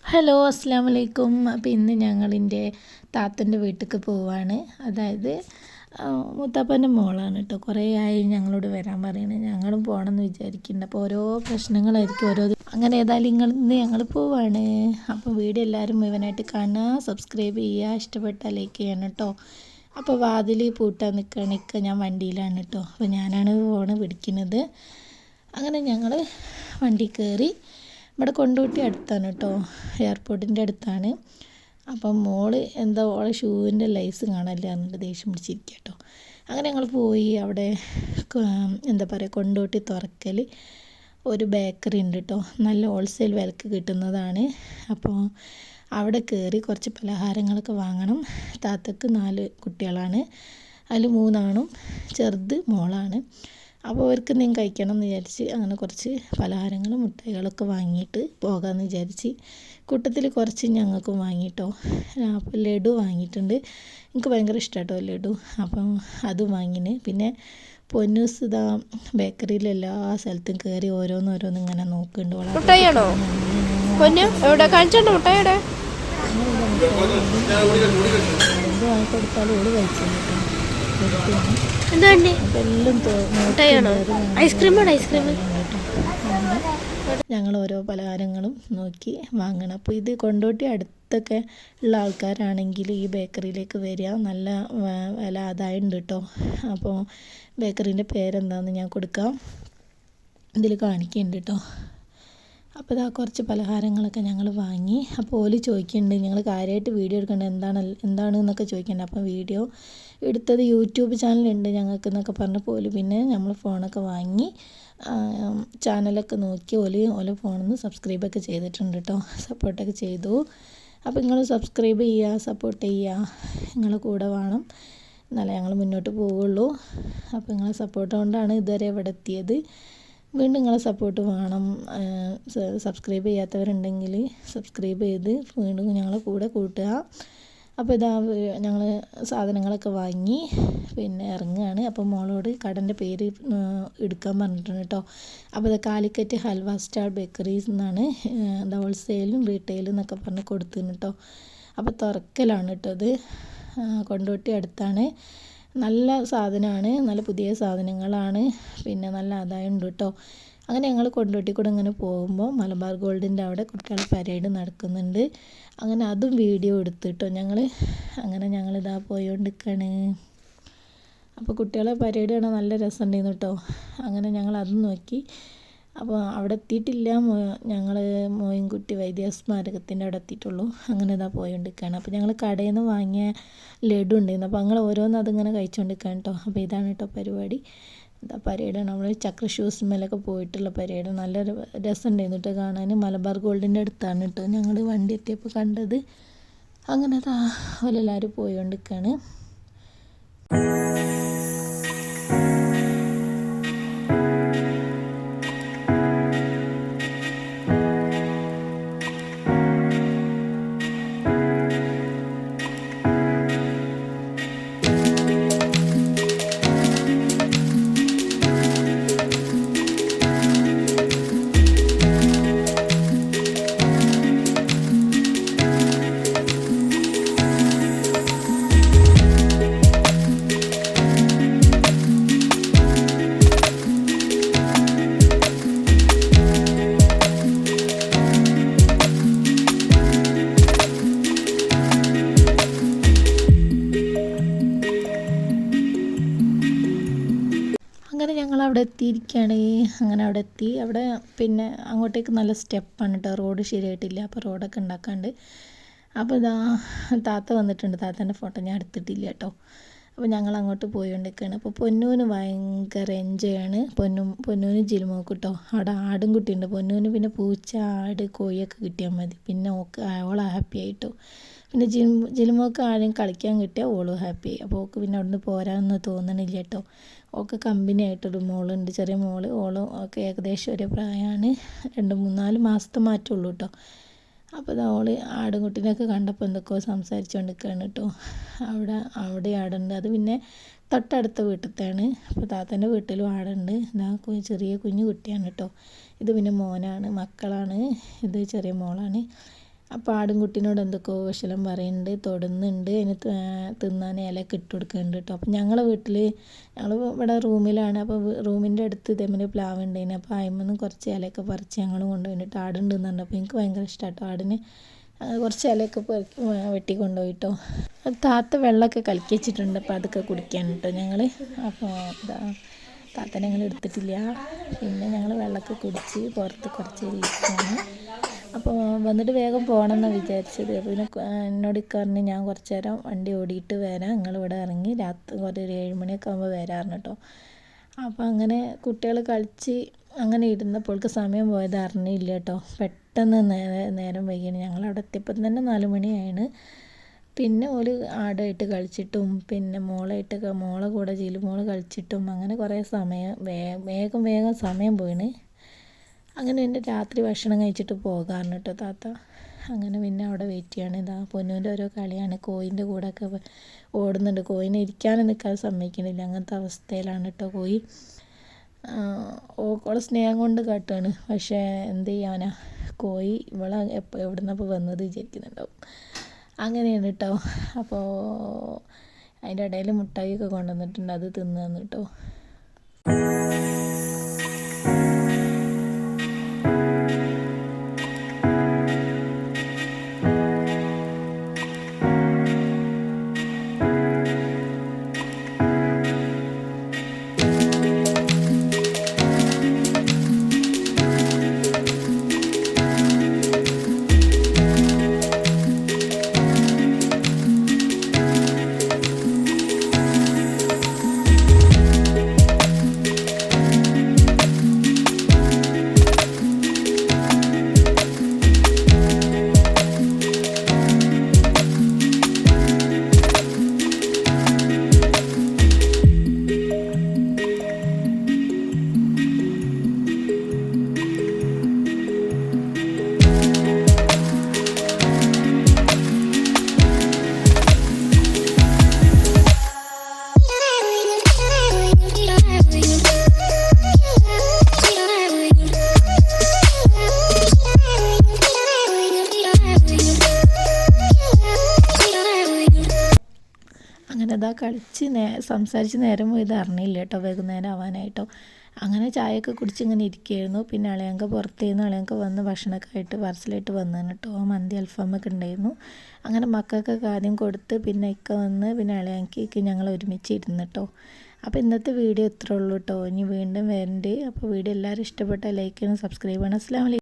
Hello അസ്സാം വലൈക്കും. അപ്പോൾ ഇന്ന് ഞങ്ങളിൻ്റെ താത്തൻ്റെ വീട്ടിലേക്ക് പോവാണ്. അതായത് മുത്താപ്പൻ്റെ മോളാണ് കേട്ടോ. കുറേ ആയി ഞങ്ങളോട് വരാൻ പറയുന്നത്. ഞങ്ങളും പോകണമെന്ന് വിചാരിക്കുന്നുണ്ട്. അപ്പോൾ ഓരോ പ്രശ്നങ്ങളായിരിക്കും അങ്ങനെ ഏതായാലും ഇന്ന് ഞങ്ങൾ പോവാണ്. അപ്പോൾ വീഡിയോ എല്ലാവരും മുഴുവനായിട്ട് കാണുക, സബ്സ്ക്രൈബ് ചെയ്യുക, ഇഷ്ടപ്പെട്ടാൽ ലൈക്ക് ചെയ്യണം കേട്ടോ. അപ്പോൾ വാതിൽ പൂട്ടാൻ നിൽക്കുകയാണെങ്കിൽ ഞാൻ വണ്ടിയിലാണ് കേട്ടോ. അപ്പോൾ ഞാനാണ് ഫോണ് പിടിക്കുന്നത്. അങ്ങനെ ഞങ്ങൾ വണ്ടി കയറി. ഇവിടെ കൊണ്ടോട്ടി അടുത്താണ് കേട്ടോ, എയർപോർട്ടിൻ്റെ അടുത്താണ്. അപ്പം മോള് എന്താ ഓളെ ഷൂവിൻ്റെ ലൈസ് കാണാനില്ല എന്നിട്ട് ദേഷ്യം പിടിച്ചിരിക്കുക കേട്ടോ. അങ്ങനെ ഞങ്ങൾ പോയി. അവിടെ എന്താ പറയുക, കൊണ്ടോട്ടി തുറക്കൽ ഒരു ബേക്കറി ഉണ്ട് കേട്ടോ, നല്ല ഹോൾസെയിൽ വിലക്ക് കിട്ടുന്നതാണ്. അപ്പോൾ അവിടെ കയറി കുറച്ച് പലഹാരങ്ങളൊക്കെ വാങ്ങണം. താത്തക്ക് 4 കുട്ടികളാണ്, അതിൽ 3 ആണും ചെറുത് മോളാണ്. അപ്പോൾ അവർക്ക് എന്തെങ്കിലും കഴിക്കണം എന്ന് വിചാരിച്ച് അങ്ങനെ കുറച്ച് പലഹാരങ്ങളും മിഠായികളൊക്കെ വാങ്ങിയിട്ട് പോകാമെന്ന് വിചാരിച്ച്. കൂട്ടത്തിൽ കുറച്ച് ഞങ്ങൾക്കും വാങ്ങിയിട്ടോ. അപ്പോൾ ലഡു വാങ്ങിയിട്ടുണ്ട്. എനിക്ക് ഭയങ്കര ഇഷ്ടമാട്ടോ ലഡു. അപ്പം അതും വാങ്ങിന്. പിന്നെ പൊന്നൂസ് ഇതാ ബേക്കറിയിൽ എല്ലാ സ്ഥലത്തും കയറി ഓരോന്നോരോന്ന് ഇങ്ങനെ നോക്കുന്നുണ്ട്. എന്ത് വാങ്ങിക്കൊടുത്താലും ഓട് കഴിച്ചില്ല. ഞങ്ങൾ ഓരോ പലഹാരങ്ങളും നോക്കി വാങ്ങണം. അപ്പോൾ ഇത് കൊണ്ടോട്ടി അടുത്തൊക്കെ ഉള്ള ആൾക്കാരാണെങ്കിൽ ഈ ബേക്കറിയിലേക്ക് വരിക. നല്ല വില ആദായമുണ്ട് കേട്ടോ. അപ്പോൾ ബേക്കറീൻ്റെ പേരെന്താണെന്ന് ഞാൻ കൊടുക്കാം, ഇതിൽ കാണിക്കുന്നുണ്ട് കേട്ടോ. അപ്പോൾ ഇതാ കുറച്ച് പലഹാരങ്ങളൊക്കെ ഞങ്ങൾ വാങ്ങി. അപ്പോൾ ഓല് ചോദിക്കുന്നുണ്ട് ഞങ്ങൾ കാര്യമായിട്ട് വീഡിയോ എടുക്കേണ്ടത് എന്താണെന്നൊക്കെ ചോദിക്കുന്നുണ്ട്. അപ്പോൾ വീഡിയോ എടുത്തത് യൂട്യൂബ് ചാനലുണ്ട് ഞങ്ങൾക്ക് എന്നൊക്കെ പറഞ്ഞപ്പോൾ ഓല് പിന്നെ നമ്മൾ ഫോണൊക്കെ വാങ്ങി ചാനലൊക്കെ നോക്കി ഓല ഫോണിൽ നിന്ന് സബ്സ്ക്രൈബൊക്കെ ചെയ്തിട്ടുണ്ട് കേട്ടോ. സപ്പോർട്ടൊക്കെ ചെയ്തു. അപ്പോൾ നിങ്ങൾ സബ്സ്ക്രൈബ് ചെയ്യുക, സപ്പോർട്ട് ചെയ്യുക, നിങ്ങളെ കൂടെ വേണം, എന്നാലേ ഞങ്ങൾ മുന്നോട്ട് പോവുള്ളൂ. അപ്പോൾ നിങ്ങളെ സപ്പോർട്ട് കൊണ്ടാണ് ഇതുവരെ ഇവിടെ എത്തിയത്. വീണ്ടും നിങ്ങളെ സപ്പോർട്ട് വേണം. സബ്സ്ക്രൈബ് ചെയ്യാത്തവരുണ്ടെങ്കിൽ സബ്സ്ക്രൈബ് ചെയ്ത് വീണ്ടും ഞങ്ങളെ കൂടെ കൂട്ടുക. അപ്പോൾ ഇതാ ഞങ്ങൾ സാധനങ്ങളൊക്കെ വാങ്ങി പിന്നെ ഇറങ്ങുകയാണ്. അപ്പോൾ മോളോട് കടൻ്റെ പേര് എടുക്കാൻ പറഞ്ഞിട്ടുണ്ട് കേട്ടോ. അപ്പോൾ ഇത് കാലിക്കറ്റ് ഹൽവ സ്റ്റാർ ബേക്കറീസ് എന്നാണ്, എന്താ ഹോൾസെയിലും റീറ്റെയിലും എന്നൊക്കെ പറഞ്ഞ് കൊടുത്തിരുന്നു കേട്ടോ. അപ്പോൾ തുറക്കലാണ് കേട്ടോ. ഇത് കൊണ്ടോട്ടി അടുത്താണ്. നല്ല സാധനമാണ്, നല്ല പുതിയ സാധനങ്ങളാണ്, പിന്നെ നല്ല ആദായം ഉണ്ട് കേട്ടോ. അങ്ങനെ ഞങ്ങൾ കൊണ്ടോട്ടി കൂടെ ഇങ്ങനെ പോകുമ്പോൾ മലബാർ ഗോൾഡിൻ്റെ അവിടെ കുട്ടികളെ പരേഡ് നടക്കുന്നുണ്ട്. അങ്ങനെ അതും വീഡിയോ എടുത്തിട്ടോ ഞങ്ങൾ. അങ്ങനെ ഞങ്ങളിതാ പോയോണ്ടിരിക്കുകയാണ്. അപ്പോൾ കുട്ടികളെ പരേഡ് കാണാൻ നല്ല രസമുണ്ടായിരുന്നു കേട്ടോ. അങ്ങനെ ഞങ്ങൾ അതും നോക്കി. അപ്പോൾ അവിടെ എത്തിയിട്ടില്ല, ഞങ്ങൾ മോയിൻകുട്ടി വൈദ്യ സ്മാരകത്തിൻ്റെ അവിടെ എത്തിയിട്ടുള്ളൂ. അങ്ങനെ ഇതാ പോയോണ്ടിരിക്കുകയാണ്. അപ്പോൾ ഞങ്ങൾ കടയിൽ നിന്ന് വാങ്ങിയ ലഡു ഉണ്ടായിരുന്നു. അപ്പോൾ ഞങ്ങൾ ഓരോന്നും അതിങ്ങനെ കഴിച്ചുകൊണ്ടിരിക്കുകയാണ് കേട്ടോ. അപ്പോൾ ഇതാണ് കേട്ടോ പരിപാടി. എന്താ പരേഡാണ്, നമ്മൾ ചക്ര ഷൂസ് മേലൊക്കെ പോയിട്ടുള്ള പരേഡ്. നല്ല രസമുണ്ടായിരുന്നു കേട്ടോ കാണാൻ. മലബാർ ഗോൾഡിൻ്റെ അടുത്താണ് കേട്ടോ ഞങ്ങൾ വണ്ടി എത്തിയപ്പോൾ കണ്ടത്. അങ്ങനെ അതാ ഓലെല്ലാവരും പോയോണ്ടിരിക്കുകയാണ്. അങ്ങനെ ഞങ്ങൾ അവിടെ എത്തിയിരിക്കുകയാണ്. അങ്ങനെ അവിടെ എത്തി. അവിടെ പിന്നെ അങ്ങോട്ടേക്ക് നല്ല സ്റ്റെപ്പാണ് കേട്ടോ, റോഡ് ശരിയായിട്ടില്ല. അപ്പോൾ റോഡൊക്കെ ഉണ്ടാക്കാണ്ട്. അപ്പോൾ ഇതാ താത്ത വന്നിട്ടുണ്ട്. താത്തേൻ്റെ ഫോട്ടോ ഞാൻ എടുത്തിട്ടില്ല കേട്ടോ. അപ്പോൾ ഞങ്ങൾ അങ്ങോട്ട് പോയിക്കൊണ്ടിരിക്കുകയാണ്. അപ്പോൾ പൊന്നൂന് ഭയങ്കര എൻജോയ് ആണ്. പൊന്നൂന് ജിൽമോക്ക് കേട്ടോ. അവിടെ ആടും കുട്ടിയുണ്ട്. പൊന്നൂന് പിന്നെ പൂച്ച, ആട്, കോഴിയൊക്കെ കിട്ടിയാൽ മതി, പിന്നെ ഓളെ ഹാപ്പി ആയിട്ടോ. പിന്നെ ജിൽമോക്ക് ആരെയും കളിക്കാൻ കിട്ടിയാൽ ഓളും ഹാപ്പി ആയി. അപ്പോൾ ഓൾക്ക് പിന്നെ അവിടുന്ന് പോരാനൊന്നും തോന്നണില്ല കേട്ടോ. ഓൾക്ക് കമ്പനി ആയിട്ടൊരു മോളുണ്ട്, ചെറിയ മോള്. ഓളും ഒക്കെ ഏകദേശം ഒരേ പ്രായമാണ്, 2-3-4 മാസത്തെ മാറ്റമുള്ളൂ കേട്ടോ. അപ്പോൾ ഇത് ഓള് ആടുംകുട്ടീനെയൊക്കെ കണ്ടപ്പോൾ എന്തൊക്കെയോ സംസാരിച്ചുകൊണ്ടിരിക്കുകയാണ് കേട്ടോ. അവിടെ ആടുണ്ട്. അത് പിന്നെ തൊട്ടടുത്ത വീട്ടിലത്തെയാണ്. അപ്പോൾ താത്തൻ്റെ വീട്ടിലും ആടുണ്ട്. ഇതാ ചെറിയ കുഞ്ഞു കുട്ടിയാണ് കേട്ടോ. ഇത് പിന്നെ മോനാണ്, മക്കളാണ്. ഇത് ചെറിയ മോളാണ്. അപ്പോൾ ആടും കുട്ടീനോട് എന്തൊക്കെയോ കുശലം പറയുന്നുണ്ട്, തൊടുന്നുണ്ട്, അതിന് തിന്നാൻ ഇലയൊക്കെ ഇട്ട് കൊടുക്കുന്നുണ്ട് കേട്ടോ. അപ്പോൾ ഞങ്ങൾ ഇവിടെ റൂമിലാണ്. അപ്പോൾ റൂമിൻ്റെ അടുത്ത് ഇതേമാതിരി പ്ലാവ് ഉണ്ടായിന്. അപ്പോൾ അതിൽ കുറച്ച് ഇലയൊക്കെ പറിച്ച് ഞങ്ങൾ കൊണ്ടുപോയിട്ട് ആടുണ്ടെന്നുണ്ട്. അപ്പോൾ എനിക്ക് ഭയങ്കര ഇഷ്ടമാണ് കേട്ടോ ആടിന്. കുറച്ച് ഇലയൊക്കെ വെട്ടി കൊണ്ടുപോയിട്ടോ. താത്ത വെള്ളമൊക്കെ കലക്കി വെച്ചിട്ടുണ്ട്. അപ്പോൾ അതൊക്കെ കുടിക്കാൻ കേട്ടോ ഞങ്ങൾ. അപ്പോൾ താത്തനെ ഞങ്ങൾ എടുത്തിട്ടില്ല. പിന്നെ ഞങ്ങൾ വെള്ളമൊക്കെ കുടിച്ച് പുറത്ത് കുറച്ച് ഇരിക്കുകയാണ്. അപ്പോൾ വന്നിട്ട് വേഗം പോകണമെന്നാണ് വിചാരിച്ചത്. അപ്പോൾ പിന്നെ എന്നോട് പറഞ്ഞ് ഞാൻ കുറച്ച് നേരം വണ്ടി ഓടിയിട്ട് വരാം, നിങ്ങളിവിടെ ഇറങ്ങി രാത്രി ഒരു 7 മണിയൊക്കെ ആകുമ്പോൾ വരാറുണ്ട് കേട്ടോ. അപ്പോൾ അങ്ങനെ കുട്ടികൾ കളിച്ച് അങ്ങനെ ഇരുന്നപ്പോൾക്ക് സമയം പോയത് അറിഞ്ഞില്ല കേട്ടോ. പെട്ടെന്ന് നേരം വൈകിയാണ്. ഞങ്ങളവിടെ എത്തിയപ്പം തന്നെ 4 മണിയായിരുന്നു. പിന്നെ ഓല് ആടായിട്ട് കളിച്ചിട്ടും പിന്നെ മോളെ കൂടെ ജിലുമോള് കളിച്ചിട്ടും അങ്ങനെ കുറേ സമയം വേഗം സമയം പോയിന്. അങ്ങനെ പിന്നെ രാത്രി ഭക്ഷണം കഴിച്ചിട്ട് പോകാറുണ്ട് കേട്ടോ താത്ത. അങ്ങനെ പിന്നെ അവിടെ വെയിറ്റ് ചെയ്യാണ്. ഇതാ പൊന്നൂൻ്റെ ഓരോ കളിയാണ്. കോയിൻ്റെ കൂടെയൊക്കെ ഓടുന്നുണ്ട്. കോയിനെ ഇരിക്കാനും നിൽക്കാൻ സമ്മതിക്കണില്ല. അങ്ങനത്തെ അവസ്ഥയിലാണ് കേട്ടോ കോയി. ഓളെ സ്നേഹം കൊണ്ട് കാട്ടുകയാണ്. പക്ഷേ എന്ത് ചെയ്യാനാ, കോയി ഇവളെ എവിടുന്നപ്പോൾ വന്നത് വിചാരിക്കുന്നുണ്ടാവും. അങ്ങനെയാണ് കേട്ടോ. അപ്പോൾ അതിൻ്റെ ഇടയിൽ മുട്ടായിയൊക്കെ കൊണ്ടുവന്നിട്ടുണ്ട്, അത് തിന്നു കേട്ടോ. അങ്ങനെ അതാ കളിച്ച് സംസാരിച്ച് നേരം പോയത് അറിഞ്ഞില്ല കേട്ടോ. വൈകുന്നേരം ആവാനായിട്ടോ. അങ്ങനെ ചായയൊക്കെ കുടിച്ച് ഇങ്ങനെ ഇരിക്കുകയായിരുന്നു. പിന്നെ അളിയങ്ക പുറത്തുനിന്ന് അളിയങ്ക വന്ന് ഭക്ഷണമൊക്കെ ആയിട്ട് പാർസലായിട്ട് വന്നതാണ് കേട്ടോ. മന്തി അൽഫാമൊക്കെ ഉണ്ടായിരുന്നു. അങ്ങനെ മക്കൾക്കൊക്കെ ആദ്യം കൊടുത്ത് പിന്നെ ഇക്ക വന്ന് പിന്നെ അളിയങ്കയ്ക്ക് ഞങ്ങൾ ഒരുമിച്ച് ഇരുന്ന് കേട്ടോ. അപ്പോൾ ഇന്നത്തെ വീഡിയോ ഇത്രേ ഉള്ളൂ കേട്ടോ. ഇനി വീണ്ടും വരണ്ട്. അപ്പോൾ വീഡിയോ എല്ലാവരും ഇഷ്ടപ്പെട്ടാൽ ലൈക്ക് ചെയ്യണം, സബ്സ്ക്രൈബ് ചെയ്യണം. അസ്സലാമു അലൈക്കും.